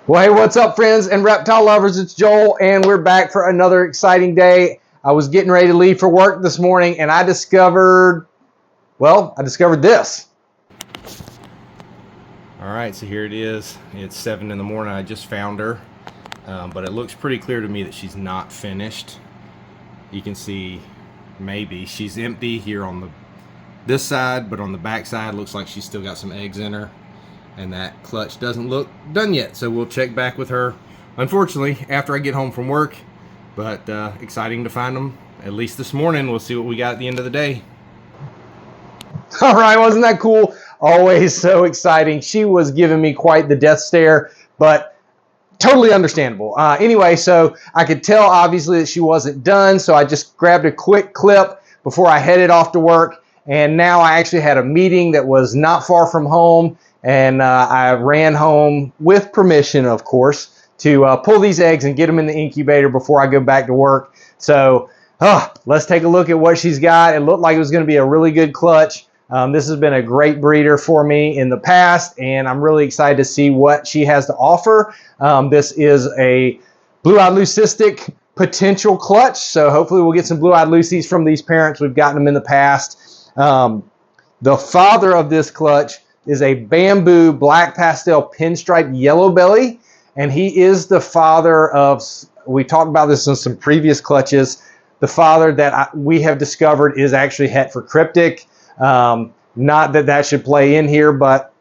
Well, hey, what's up, friends and reptile lovers? It's Joel, and we're back for another exciting day. I was getting ready to leave for work this morning, and I discovered this. All right, so here it is. It's 7 in the morning. I just found her, but it looks pretty clear to me that she's not finished. You can see maybe she's empty here on this side, but on the back side looks like she's still got some eggs in her, and that clutch doesn't look done yet. So we'll check back with her, unfortunately, after I get home from work. But exciting to find them, at least this morning. We'll see what we got at the end of the day. All right, wasn't that cool? Always so exciting. She was giving me quite the death stare, but totally understandable. Anyway, so I could tell obviously that she wasn't done, so I just grabbed a quick clip before I headed off to work. And now I actually had a meeting that was not far from home, and I ran home with permission, of course, to pull these eggs and get them in the incubator before I go back to work. So let's take a look at what she's got. It looked like it was going to be a really good clutch. This has been a great breeder for me in the past, and I'm really excited to see what she has to offer. This is a blue-eyed leucistic potential clutch, so hopefully we'll get some blue-eyed Lucies from these parents. We've gotten them in the past. The father of this clutch is a bamboo black pastel pinstripe yellow belly, and he is the father of, we talked about this in some previous clutches, the father that we have discovered is actually het for cryptic. Not that that should play in here, but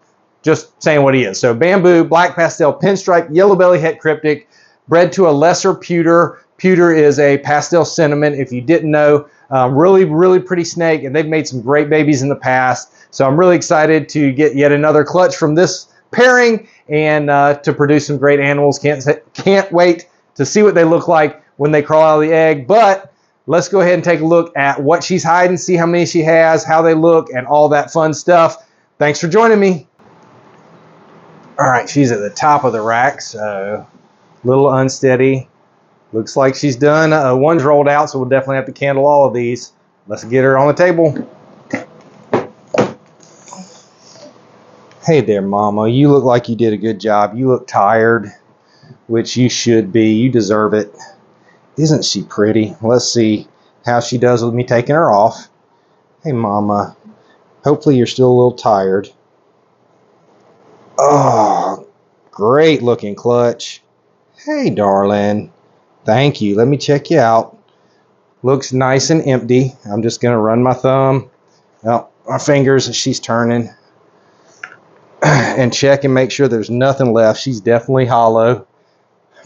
just saying what he is. So bamboo, black pastel, pinstripe, yellow belly, het cryptic, bred to a lesser pewter. Pewter is a pastel cinnamon, if you didn't know. Really, really pretty snake, and they've made some great babies in the past. So I'm really excited to get yet another clutch from this pairing and to produce some great animals. Can't wait to see what they look like when they crawl out of the egg. But let's go ahead and take a look at what she's hiding, see how many she has, how they look, and all that fun stuff. Thanks for joining me. All right, she's at the top of the rack, so a little unsteady. Looks like she's done. One's rolled out, so we'll definitely have to candle all of these. Let's get her on the table. Hey there, Mama. You look like you did a good job. You look tired, which you should be. You deserve it. Isn't she pretty? Let's see how she does with me taking her off. Hey, Mama. Hopefully you're still a little tired. Oh, great looking clutch. Hey, darling. Thank you. Let me check you out. Looks nice and empty. I'm just going to run my thumb, my fingers as she's turning, and check and make sure there's nothing left. She's definitely hollow.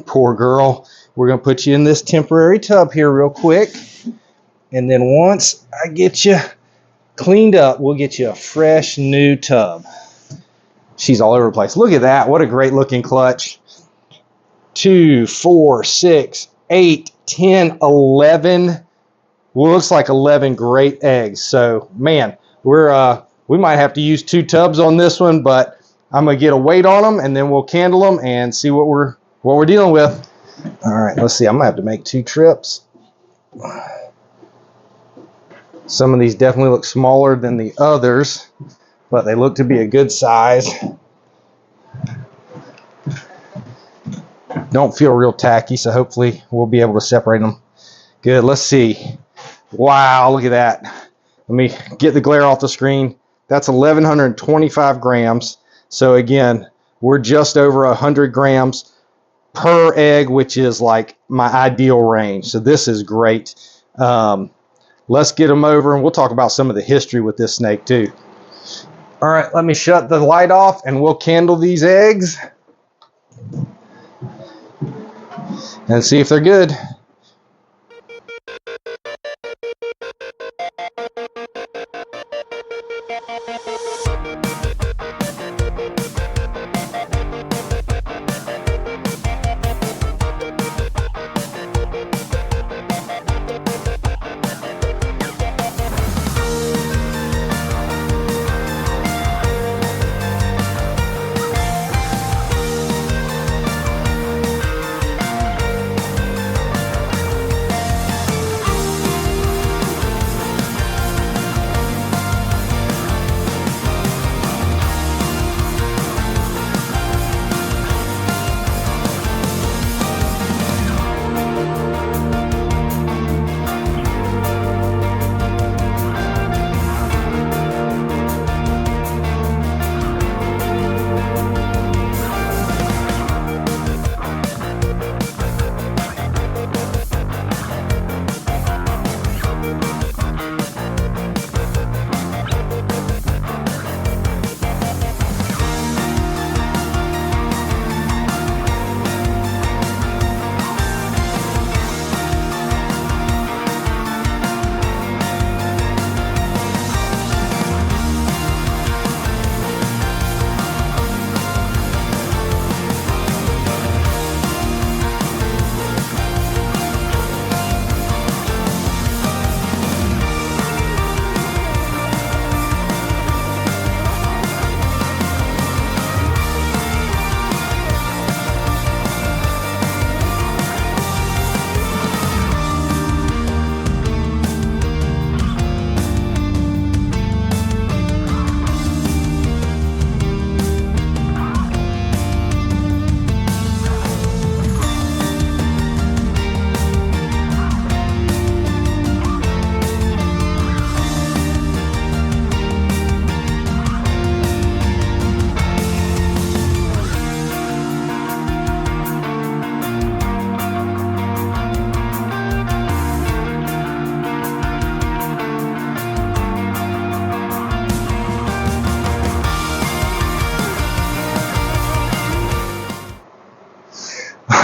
Poor girl. We're going to put you in this temporary tub here real quick. And then once I get you cleaned up, we'll get you a fresh new tub. She's all over the place. Look at that. What a great looking clutch. 2, 4, 6, 8, 10, 11. Well, looks like 11 great eggs. So, man, we might have to use 2 tubs on this one, but I'm going to get a weight on them, and then we'll candle them and see what we're dealing with. All right, let's see. I'm going to have to make 2 trips. Some of these definitely look smaller than the others, but they look to be a good size. Don't feel real tacky, so hopefully we'll be able to separate them. Good, let's see. Wow, look at that. Let me get the glare off the screen. That's 1,125 grams. So again, we're just over 100 grams per egg, which is like my ideal range. So this is great. Let's get them over, and we'll talk about some of the history with this snake too. All right, let me shut the light off, and we'll candle these eggs and see if they're good.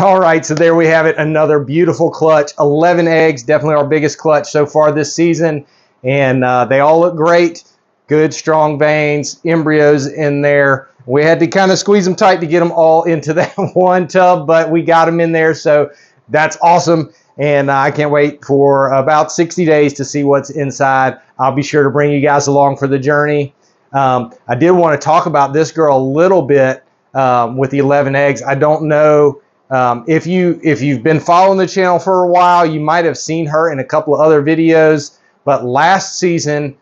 All right, so there we have it. Another beautiful clutch. 11 eggs, definitely our biggest clutch so far this season. And they all look great. Good, strong veins, embryos in there. We had to kind of squeeze them tight to get them all into that one tub, but we got them in there, so that's awesome. And I can't wait for about 60 days to see what's inside. I'll be sure to bring you guys along for the journey. I did want to talk about this girl a little bit with the 11 eggs. I don't know if you've been following the channel for a while, you might have seen her in a couple of other videos. But last season,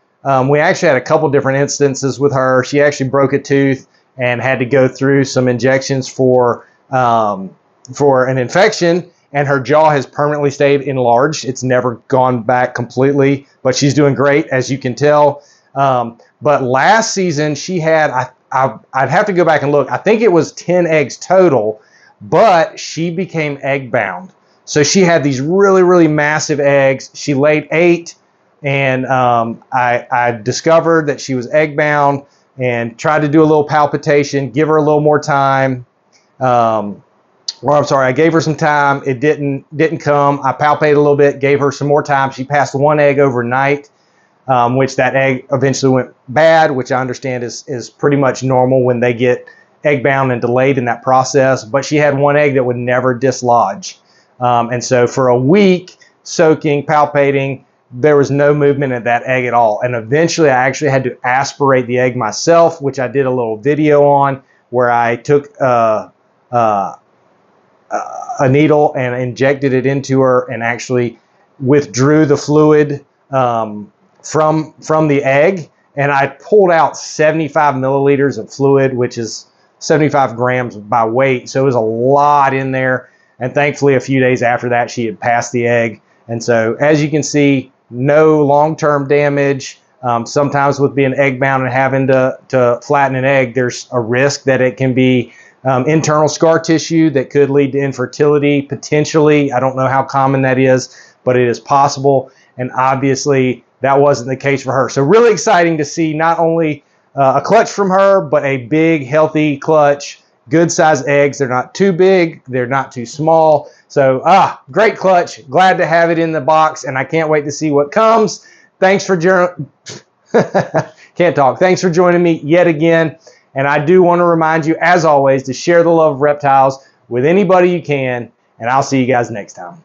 we actually had a couple different instances with her. She actually broke a tooth and had to go through some injections for an infection, and her jaw has permanently stayed enlarged. It's never gone back completely, but she's doing great, as you can tell. But last season, she had, I'd have to go back and look, I think it was 10 eggs total, but she became egg bound. So she had these really, really massive eggs. She laid 8, and I discovered that she was egg bound and tried to do a little palpitation, give her a little more time. Or I'm sorry, I gave her some time. It didn't come. I palpated a little bit, gave her some more time. She passed 1 egg overnight, which that egg eventually went bad, which I understand is pretty much normal when they get egg bound and delayed in that process. But she had 1 egg that would never dislodge. And so for a week, soaking, palpating, there was no movement in that egg at all. And eventually I actually had to aspirate the egg myself, which I did a little video on, where I took a needle and injected it into her and actually withdrew the fluid from the egg. And I pulled out 75 milliliters of fluid, which is 75 grams by weight. So it was a lot in there. And thankfully, a few days after that, she had passed the egg. And so as you can see, no long-term damage. Sometimes with being egg bound and having to flatten an egg, there's a risk that it can be internal scar tissue that could lead to infertility, potentially. I don't know how common that is, but it is possible. And obviously, that wasn't the case for her. So really exciting to see not only a clutch from her, but a big, healthy clutch, good size eggs. They're not too big. They're not too small. So, great clutch. Glad to have it in the box, and I can't wait to see what comes. Thanks for can't talk. Thanks for joining me yet again. And I do want to remind you, as always, to share the love of reptiles with anybody you can. And I'll see you guys next time.